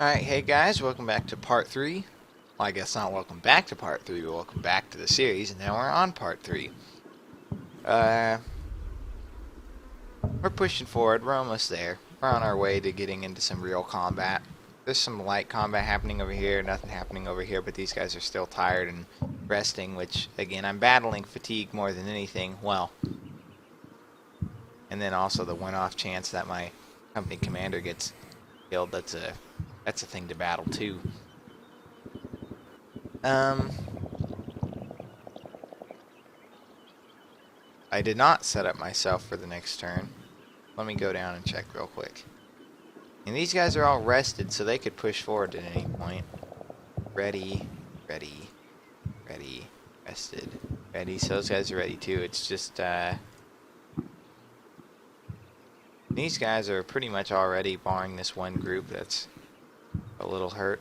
Alright, hey guys, welcome back to part 3. Well, I guess not welcome back to part 3, but welcome back to the series, and now we're on part 3. We're pushing forward, we're almost there. We're on our way to getting into some real combat. There's some light combat happening over here, nothing happening over here, but these guys are still tired and resting, which, again, I'm battling fatigue more than anything. Well, and then also the one-off chance that my company commander gets killed. That's a thing to battle too. I did not set up myself for the next turn. Let me go down and check real quick. And these guys are all rested, so they could push forward at any point. Ready, ready, ready, rested, ready. So those guys are ready too. It's just, these guys are pretty much already, barring this one group that's a little hurt.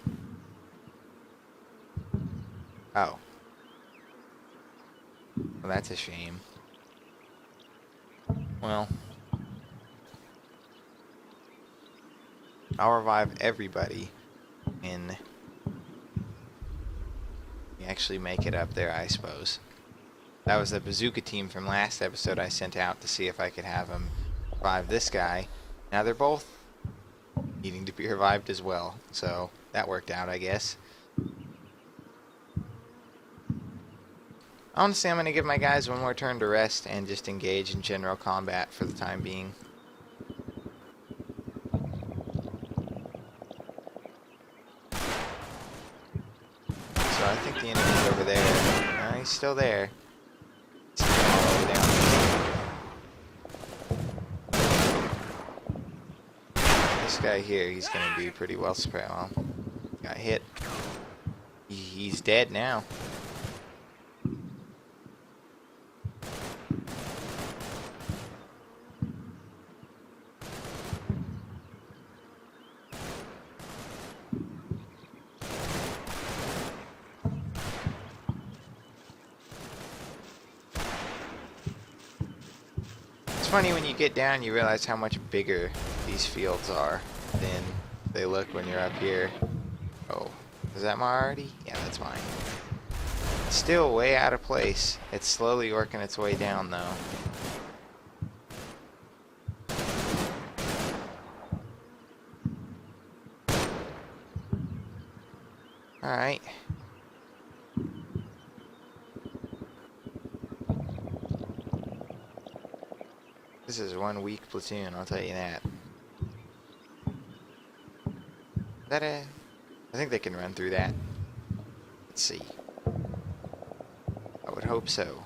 Oh. Well, that's a shame. Well, I'll revive everybody and we actually make it up there, I suppose. That was the bazooka team from last episode I sent out to see if I could have them revive this guy. Now they're both needing to be revived as well, so that worked out, I guess. Honestly, I'm going to give my guys one more turn to rest and just engage in general combat for the time being. So I think the enemy's over there. No, he's still there. He's all the way down. This guy here, he's going to be pretty well spread. Well, got hit. He's dead now. It's funny when you get down, you realize how much bigger these fields are than they look when you're up here. Oh, is that mine already? Yeah, that's mine. It's still way out of place. It's slowly working its way down, though. Alright. This is one weak platoon, I'll tell you that. I think they can run through that. Let's see. I would hope so.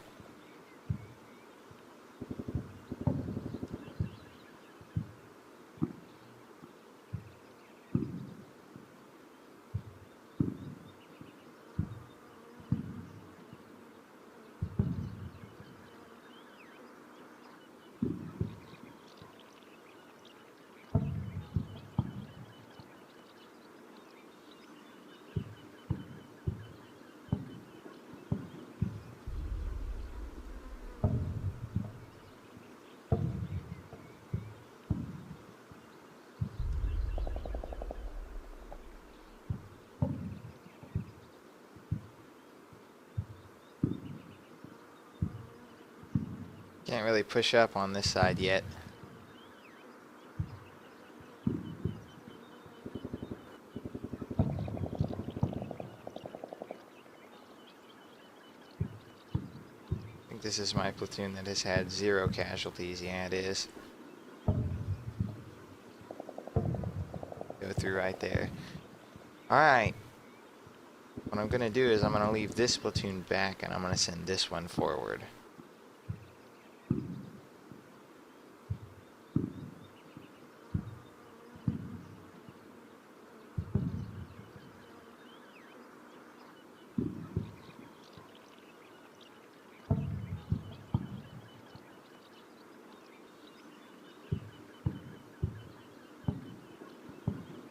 Can't really push up on this side yet. I think this is my platoon that has had 0 casualties. Yeah, it is. Go through right there. Alright. What I'm going to do is I'm going to leave this platoon back and I'm going to send this one forward.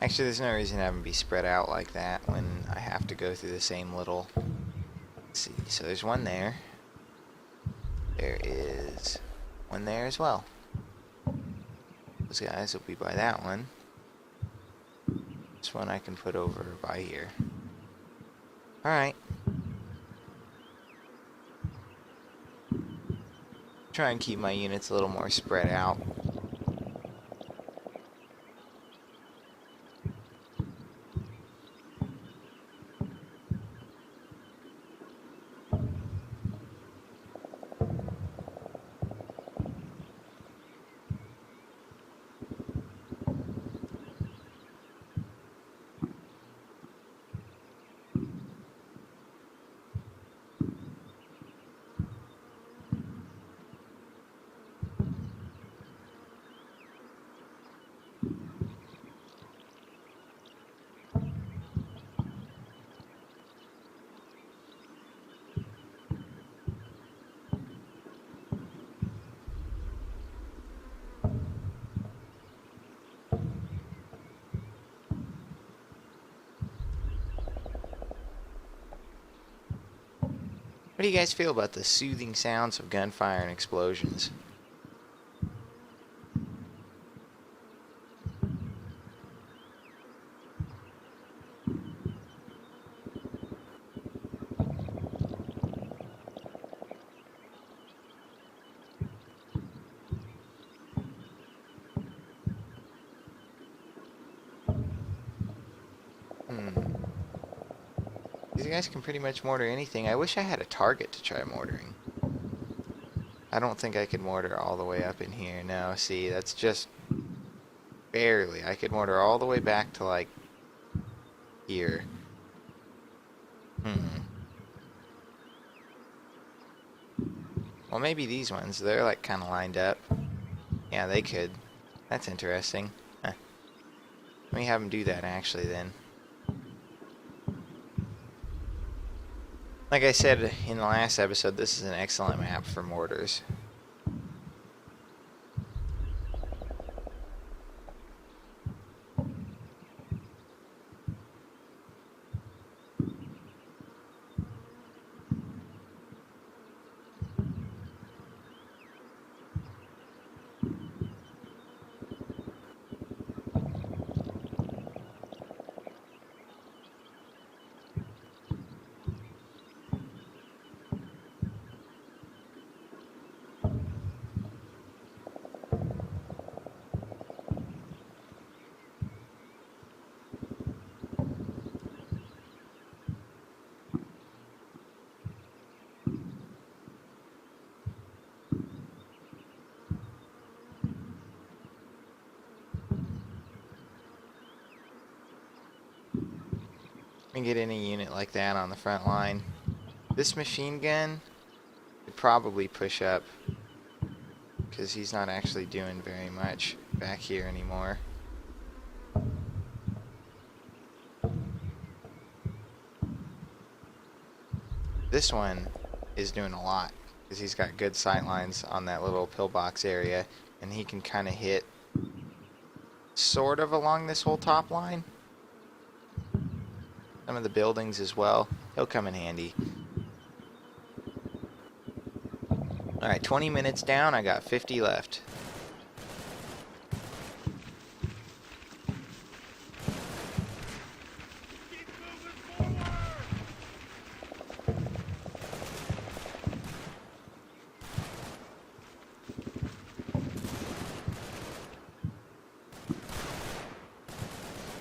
Actually, there's no reason to have them be spread out like that when I have to go through the same little... Let's see, so there's one there. There is one there as well. Those guys will be by that one. This this one I can put over by here. Alright. Try and keep my units a little more spread out. What do you guys feel about the soothing sounds of gunfire and explosions? These guys can pretty much mortar anything. I wish I had a target to try mortaring. I don't think I could mortar all the way up in here. No, see, that's just barely. I could mortar all the way back to, like, here. Well, maybe these ones. They're, like, kind of lined up. Yeah, they could. That's interesting. Huh. Let me have them do that, actually, then. Like I said in the last episode, this is an excellent map for mortars. And get any unit like that on the front line. This machine gun could probably push up because he's not actually doing very much back here anymore. This one is doing a lot because he's got good sight lines on that little pillbox area, and he can kind of hit sort of along this whole top line. Some of the buildings as well. He'll come in handy. Alright, 20 minutes down. I got 50 left.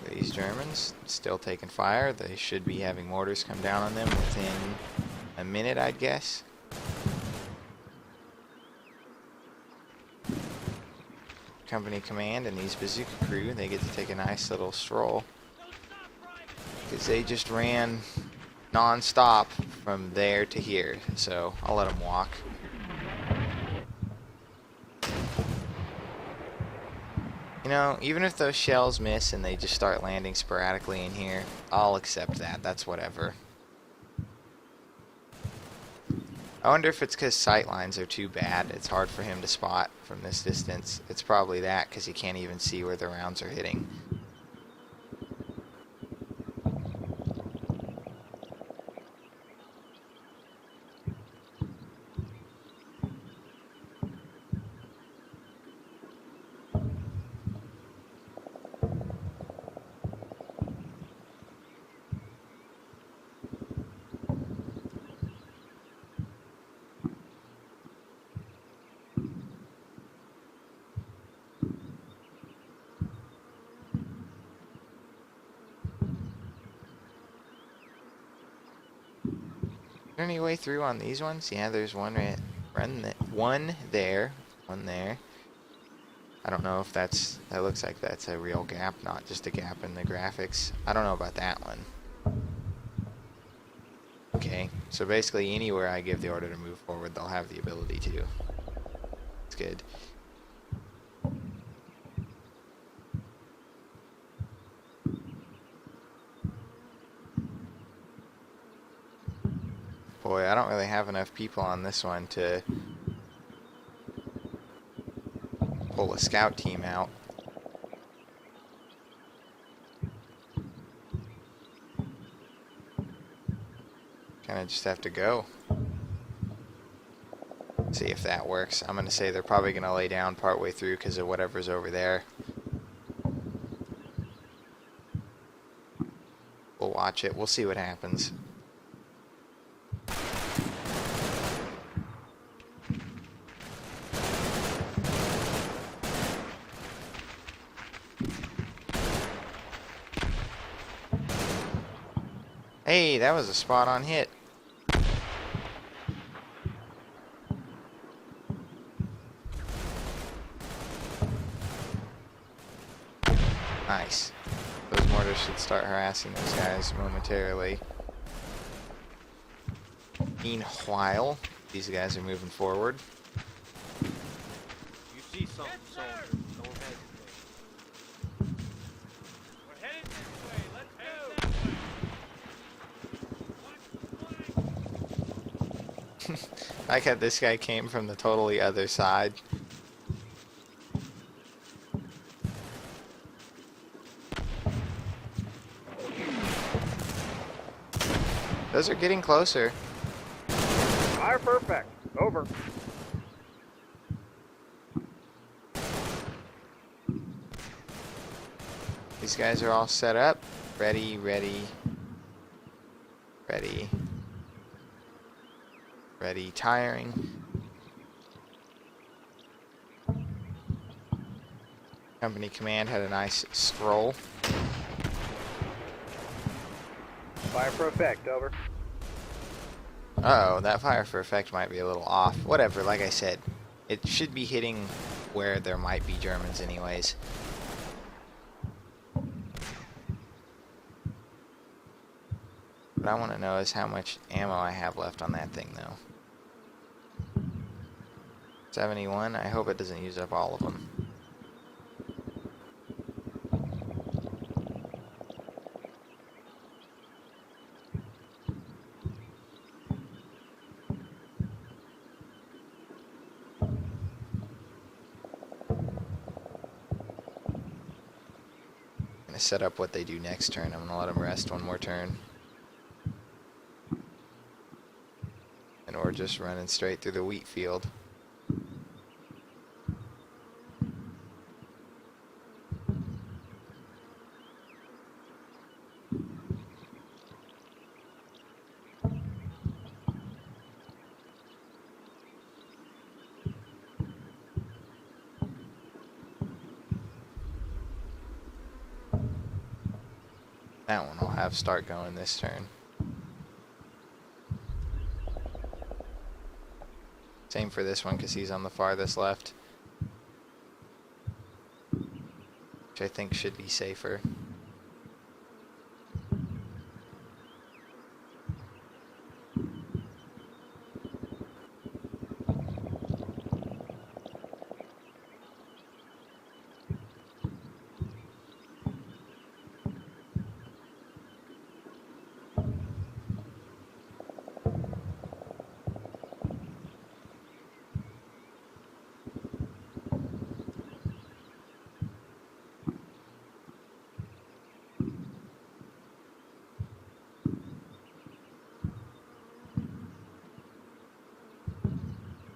These Germans still taking fire. They should be having mortars come down on them within a minute, I'd guess. Company command and these bazooka crew, they get to take a nice little stroll because they just ran non-stop from there to here, so I'll let them walk. You know, even if those shells miss and they just start landing sporadically in here, I'll accept that. That's whatever. I wonder if it's because sight lines are too bad. It's hard for him to spot from this distance. It's probably that, because he can't even see where the rounds are hitting. there any way through on these ones? Yeah, there's one one there, one there. I don't know if that looks like that's a real gap, not just a gap in the graphics. I don't know about that one. Okay, so basically anywhere I give the order to move forward, they'll have the ability to. It's good. Boy, I don't really have enough people on this one to pull a scout team out. Kind of just have to go. See if that works. I'm going to say they're probably going to lay down partway through because of whatever's over there. We'll watch it. We'll see what happens. Hey, that was a spot on hit. Nice. Those mortars should start harassing those guys momentarily. Meanwhile, these guys are moving forward. You see something, soldier, don't hesitate. We're headed this way, let's go! I like how this guy came from the totally other side. Those are getting closer. Fire perfect. Over. These guys are all set up. Ready, ready, ready, ready, tiring. Company command had a nice scroll. Fire for effect, over. Uh-oh, that fire for effect might be a little off. Whatever, like I said, it should be hitting where there might be Germans anyways. What I want to know is how much ammo I have left on that thing, though. 71, I hope it doesn't use up all of them. I'm going to set up what they do next turn. I'm going to let them rest one more turn. And we're just running straight through the wheat field. That one I'll have start going this turn. Same for this one because he's on the farthest left. Which I think should be safer.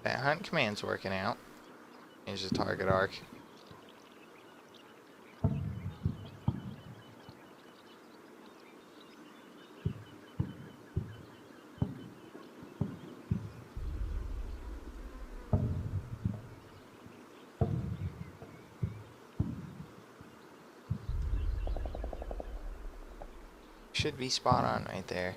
That hunt command's working out. Here's the target arc. Should be spot on right there.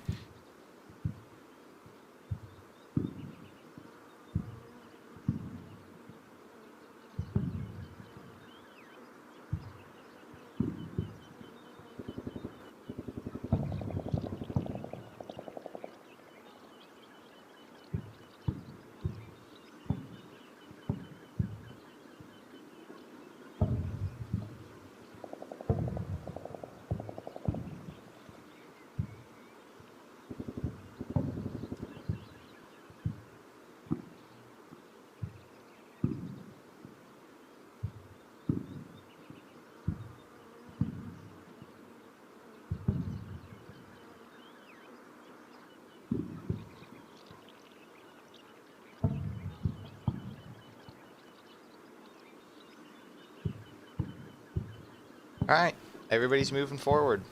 Alright, everybody's moving forward.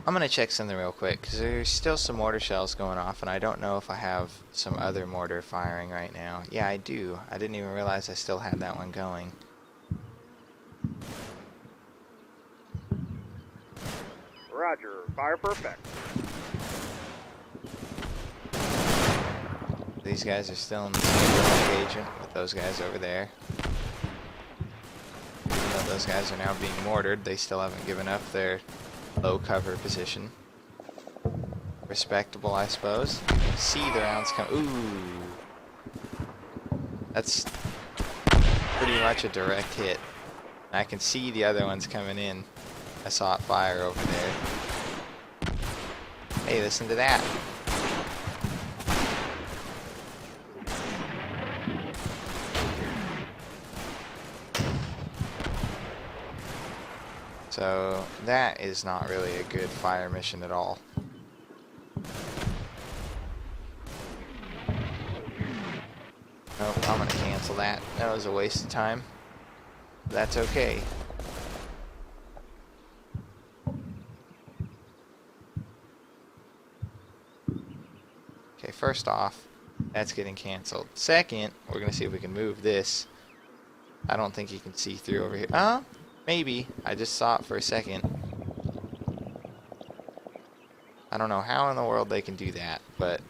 I'm gonna check something real quick, because there's still some mortar shells going off, and I don't know if I have some other mortar firing right now. Yeah, I do. I didn't even realize I still had that one going. Roger. Fire perfect. These guys are still in the same engagement with those guys over there. Even though those guys are now being mortared, they still haven't given up their low cover position. Respectable, I suppose. You can see the rounds come. Ooh. That's pretty much a direct hit. I can see the other ones coming in. I saw it fire over there. Hey, listen to that. So that is not really a good fire mission at all. Nope, I'm gonna cancel that. That was a waste of time. That's okay. Okay, first off, that's getting canceled. Second, we're gonna see if we can move this. I don't think you can see through over here. Maybe. I just saw it for a second. I don't know how in the world they can do that, but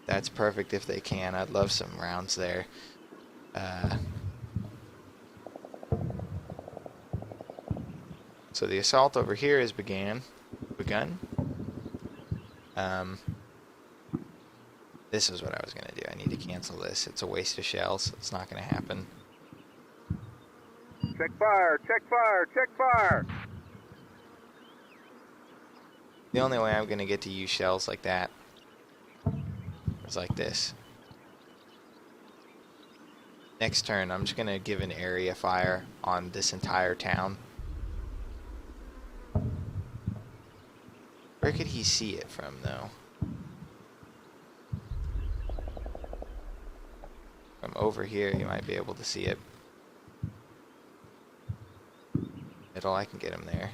that's perfect if they can. I'd love some rounds there. So the assault over here is begun. This is what I was gonna do. I need to cancel this. It's a waste of shells. It's not gonna happen. Check fire. Check fire. Check fire. The only way I'm gonna get to use shells like that is like this. Next turn, I'm just gonna give an area fire on this entire town. Where could he see it from, though? From over here, he might be able to see it. Middle, I can get him there.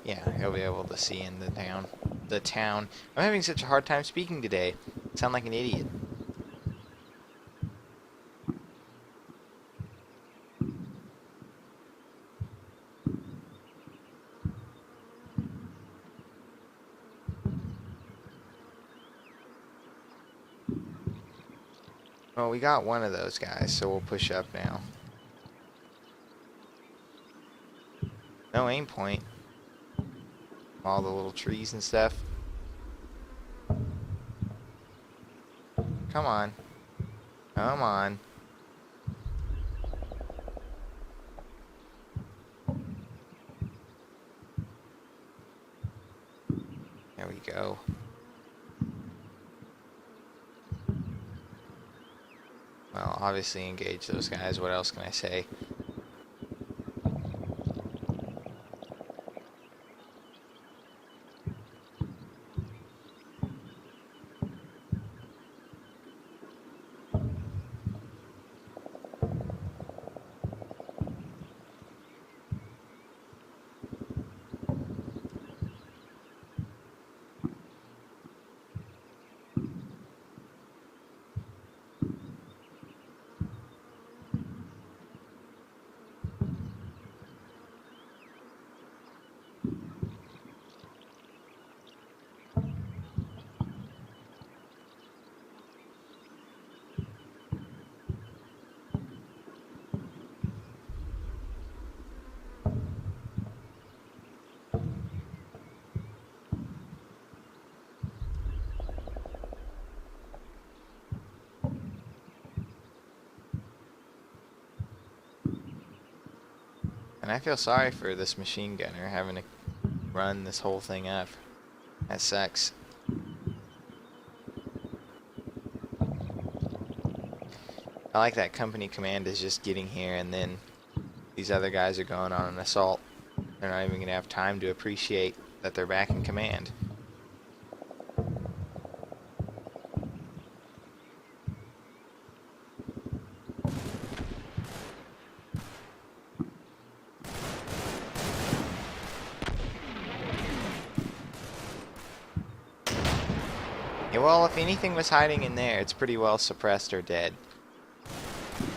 Yeah, he'll be able to see in the town. I'm having such a hard time speaking today. I sound like an idiot. Well, we got one of those guys, so we'll push up now. No aim point. All the little trees and stuff. Come on. Come on. There we go. Well, obviously engage those guys. What else can I say? And I feel sorry for this machine gunner having to run this whole thing up. That sucks. I like that company command is just getting here and then these other guys are going on an assault. They're not even going to have time to appreciate that they're back in command. Yeah, well, if anything was hiding in there, it's pretty well suppressed or dead.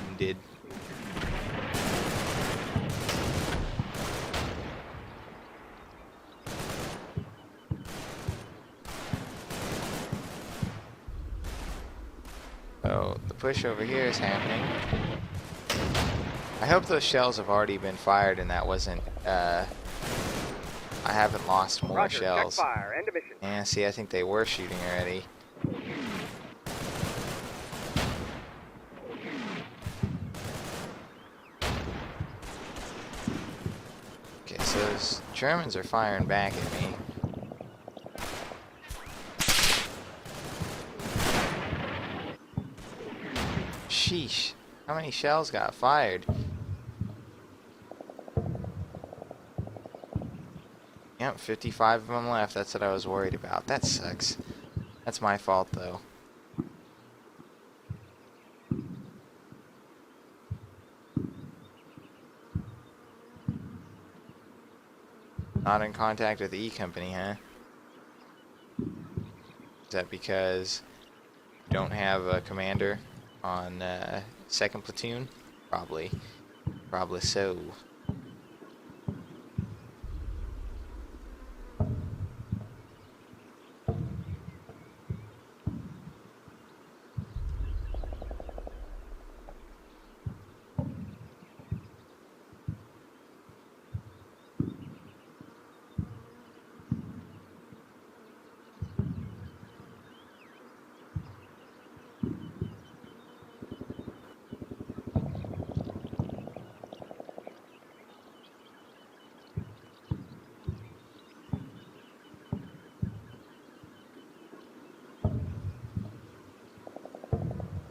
Wounded. Oh, the push over here is happening. I hope those shells have already been fired and that wasn't, I haven't lost more Roger, shells. check fire. End of mission. Yeah, see, I think they were shooting already. Okay, so those Germans are firing back at me. Sheesh. How many shells got fired? Yep, 55 of them left. That's what I was worried about. That sucks. That's my fault, though. Not in contact with the E Company, huh? Is that because you don't have a commander on 2nd Platoon? Probably. Probably so.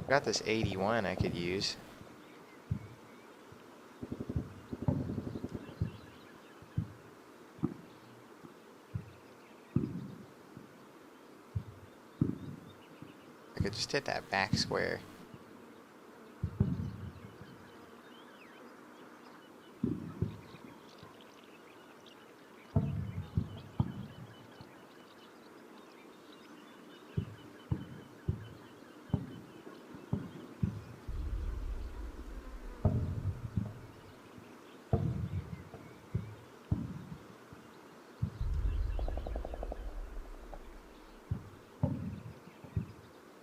Got this 81 I could use. I could just hit that back square.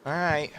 Alright.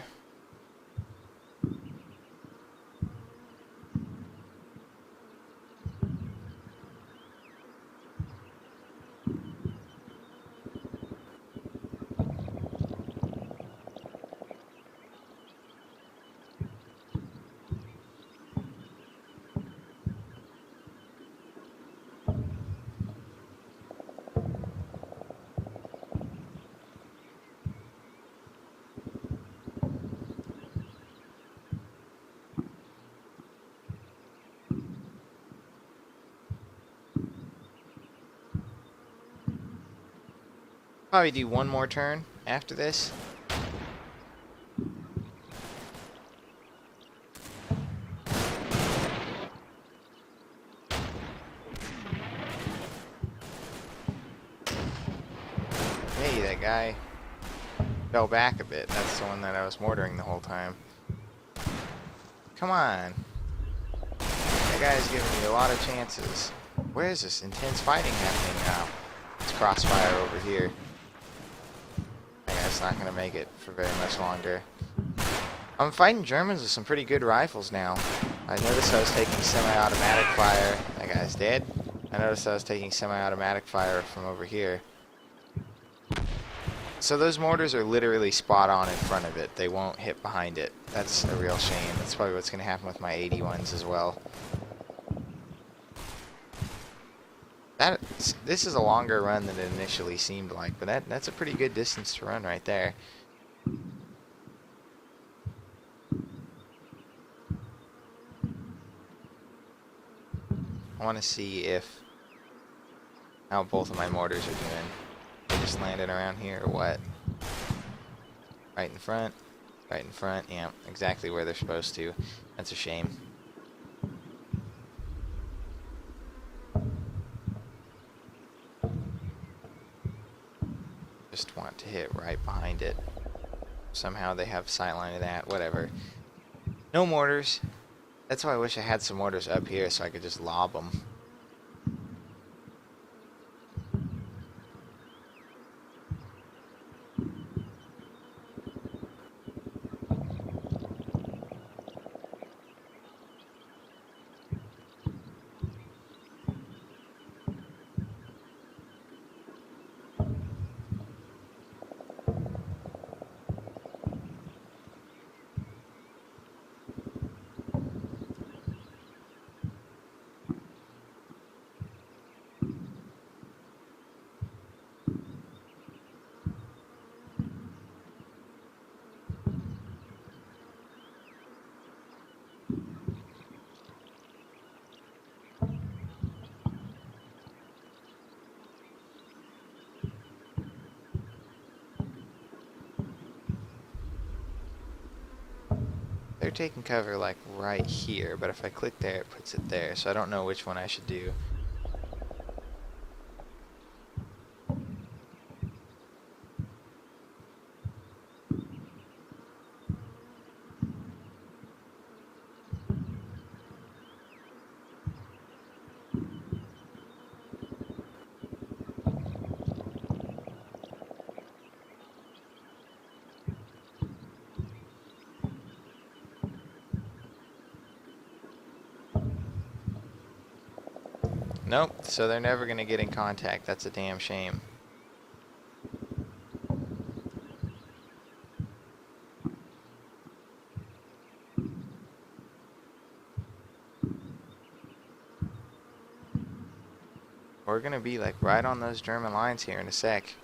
Probably do one more turn after this. Hey, that guy fell back a bit. That's the one that I was mortaring the whole time. Come on. That guy's giving me a lot of chances. Where is this intense fighting happening now? It's crossfire over here. I guess not going to make it for very much longer. I'm fighting Germans with some pretty good rifles now. I noticed I was taking semi-automatic fire. That guy's dead. I noticed I was taking semi-automatic fire from over here. So those mortars are literally spot on in front of it. They won't hit behind it. That's a real shame. That's probably what's going to happen with my 81s as well. This is a longer run than it initially seemed like, but that's a pretty good distance to run right there. I want to see how both of my mortars are doing. They just landed around here or what? Right in front. Right in front. Yeah, exactly where they're supposed to. That's a shame. Just want to hit right behind it. Somehow they have sightline of that. Whatever. No mortars. That's why I wish I had some mortars up here so I could just lob them. They're taking cover like right here, but if I click there, it puts it there. So I don't know which one I should do. Nope, so they're never going to get in contact. That's a damn shame. We're going to be like right on those German lines here in a sec.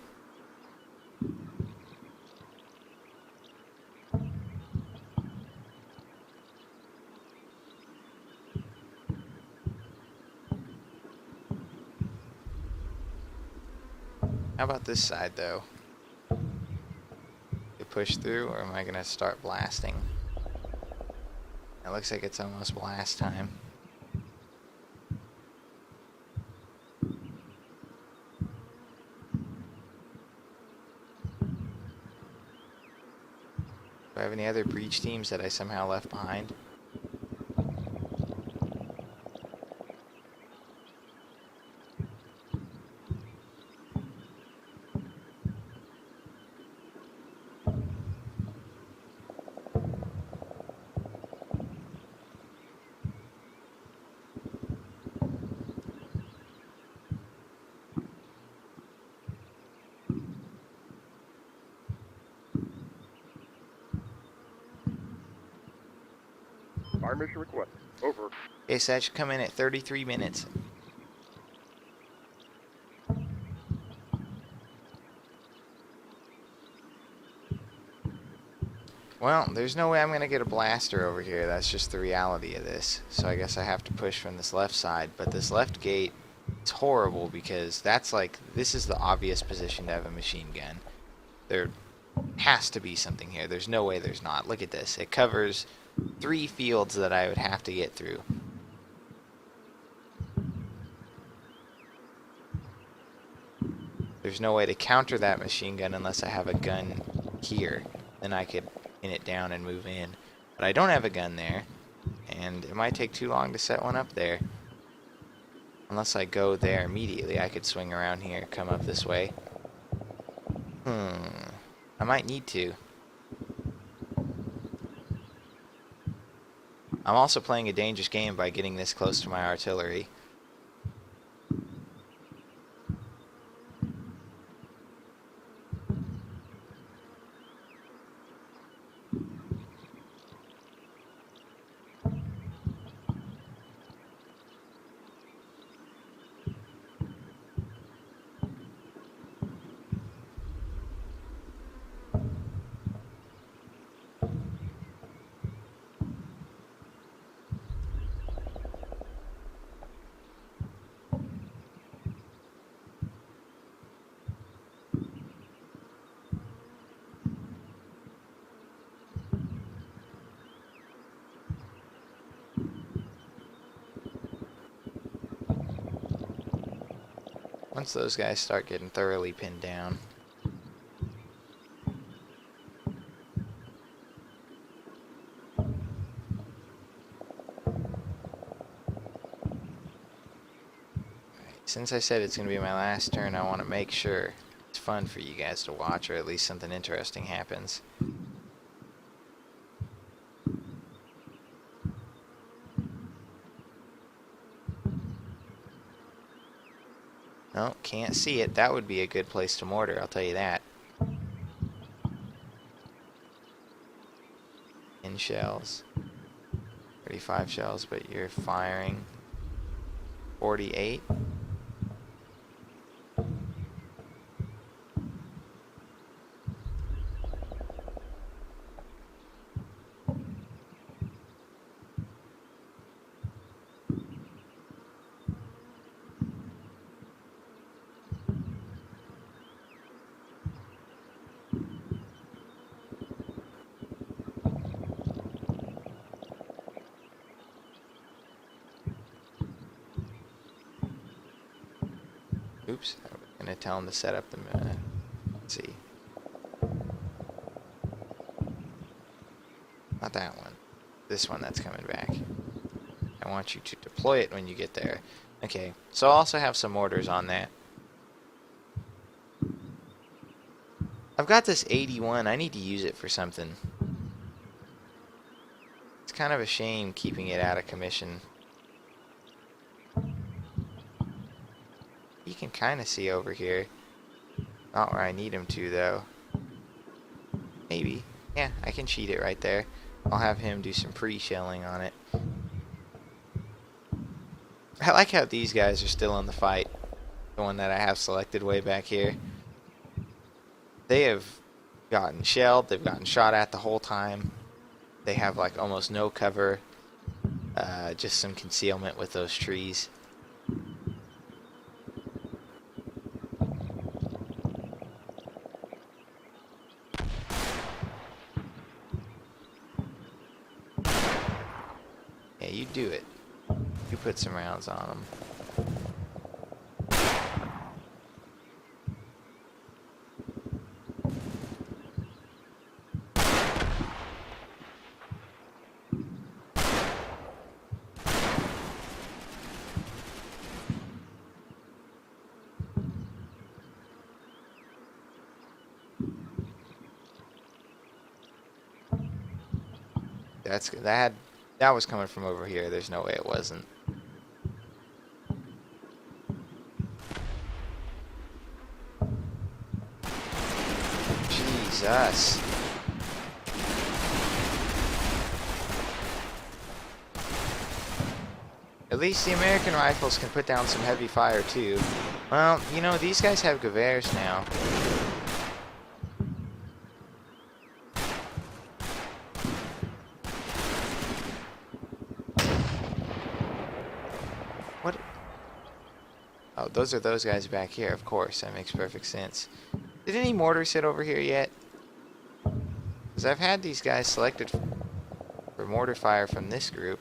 How about this side though? You push through, or am I going to start blasting? It looks like it's almost blast time. Do I have any other breach teams that I somehow left behind? Fire mission request. Over. Okay, so that should come in at 33 minutes. Well, there's no way I'm going to get a blaster over here. That's just the reality of this. So I guess I have to push from this left side. But this left gate, it's horrible because that's like, this is the obvious position to have a machine gun. There has to be something here. There's no way there's not. Look at this. It covers 3 fields that I would have to get through. There's no way to counter that machine gun unless I have a gun here. Then I could pin it down and move in. But I don't have a gun there, and it might take too long to set one up there. Unless I go there immediately, I could swing around here, come up this way. I might need to. I'm also playing a dangerous game by getting this close to my artillery. Once those guys start getting thoroughly pinned down. Since I said it's going to be my last turn, I want to make sure it's fun for you guys to watch, or at least something interesting happens. No, can't see it. That would be a good place to mortar, I'll tell you that. In shells. 35 shells, but you're firing 48. Oops, I was going to tell him to set up the... let's see. Not that one. This one that's coming back. I want you to deploy it when you get there. Okay, so I'll also have some mortars on that. I've got this 81. I need to use it for something. It's kind of a shame keeping it out of commission. You can kind of see over here. Not where I need him to, though. Maybe. Yeah, I can cheat it right there. I'll have him do some pre-shelling on it. I like how these guys are still in the fight. The one that I have selected way back here. They have gotten shelled. They've gotten shot at the whole time. They have like almost no cover. Just some concealment with those trees. Yeah, you do it. You put some rounds on them. That was coming from over here. There's no way it wasn't. Jesus. At least the American rifles can put down some heavy fire too. Well, you know, these guys have Gevers now. What? Oh, those are those guys back here, of course. That makes perfect sense. Did any mortars hit over here yet? Because I've had these guys selected for mortar fire from this group.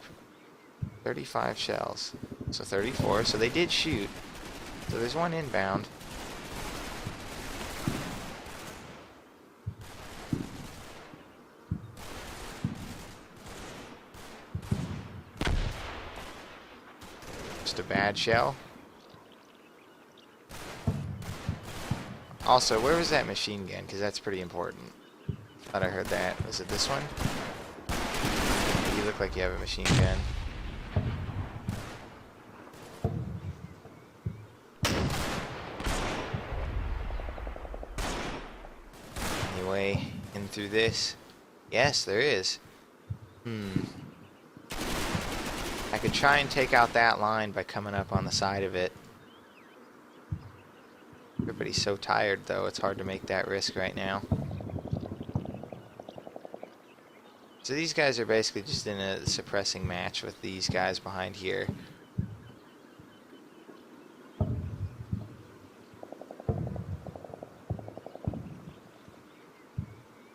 35 shells. So 34. So they did shoot. So there's one inbound. Just a bad shell. Also, where was that machine gun? Because that's pretty important. Thought I heard that. Was it this one? You look like you have a machine gun. Anyway, in through this. Yes, there is. I could try and take out that line by coming up on the side of it. Everybody's so tired, though, it's hard to make that risk right now. So these guys are basically just in a suppressing match with these guys behind here.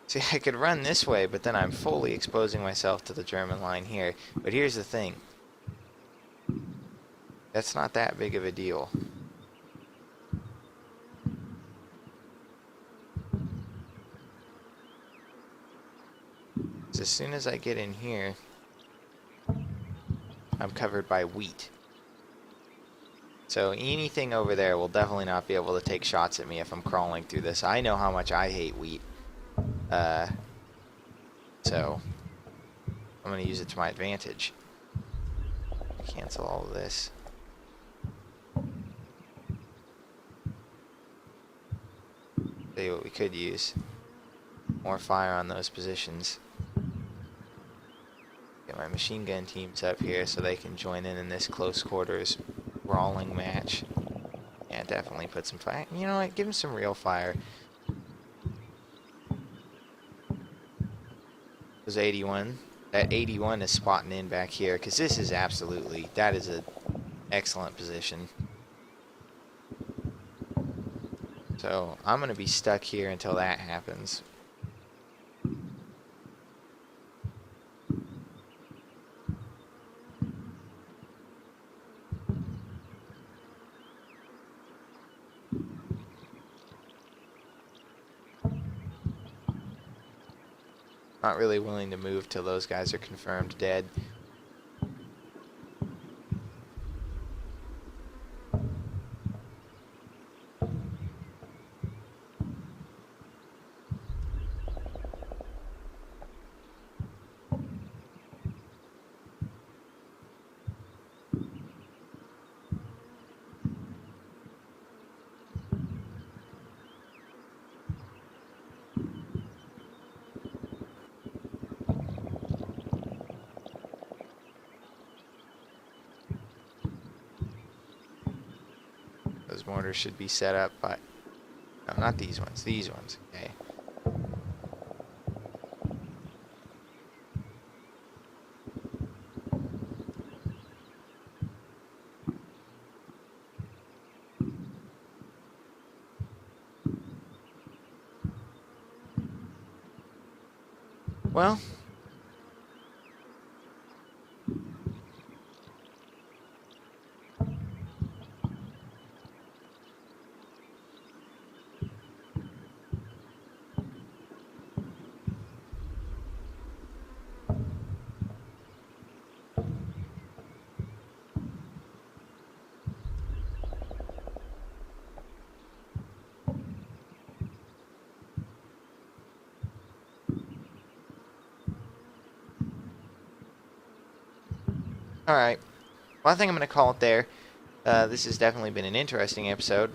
See, I could run this way, but then I'm fully exposing myself to the German line here. But here's the thing. That's not that big of a deal. as soon as I get in here, I'm covered by wheat. So anything over there will definitely not be able to take shots at me if I'm crawling through this. I know how much I hate wheat. So I'm going to use it to my advantage. Cancel all of this. See what we could use. More fire on those positions. Get my machine gun teams up here so they can join in this close quarters brawling match. Yeah, definitely put some fire. You know what? Give them some real fire. Those 81. That 81 is spotting in back here because this is absolutely. That is an excellent position. So I'm going to be stuck here until that happens. Not really willing to move till those guys are confirmed dead. Those mortars should be set up by... No, not these ones. These ones. Okay. Well... Alright. Well, I think I'm going to call it there. This has definitely been an interesting episode.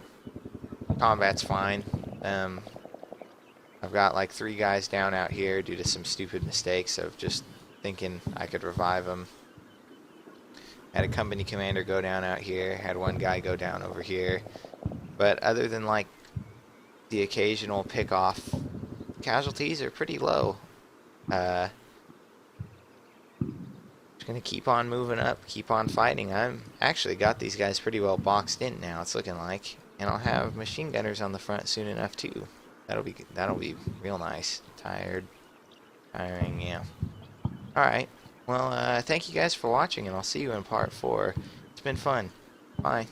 Combat's fine. I've got like 3 guys down out here due to some stupid mistakes of just thinking I could revive them. Had a company commander go down out here. Had 1 guy go down over here. But other than like the occasional pick off, casualties are pretty low. Gonna keep on moving up, keep on fighting. I'm actually got these guys pretty well boxed in now, it's looking like. And I'll have machine gunners on the front soon enough too. That'll be real nice. Tiring, yeah. Alright. Well, thank you guys for watching, and I'll see you in part 4. It's been fun. Bye.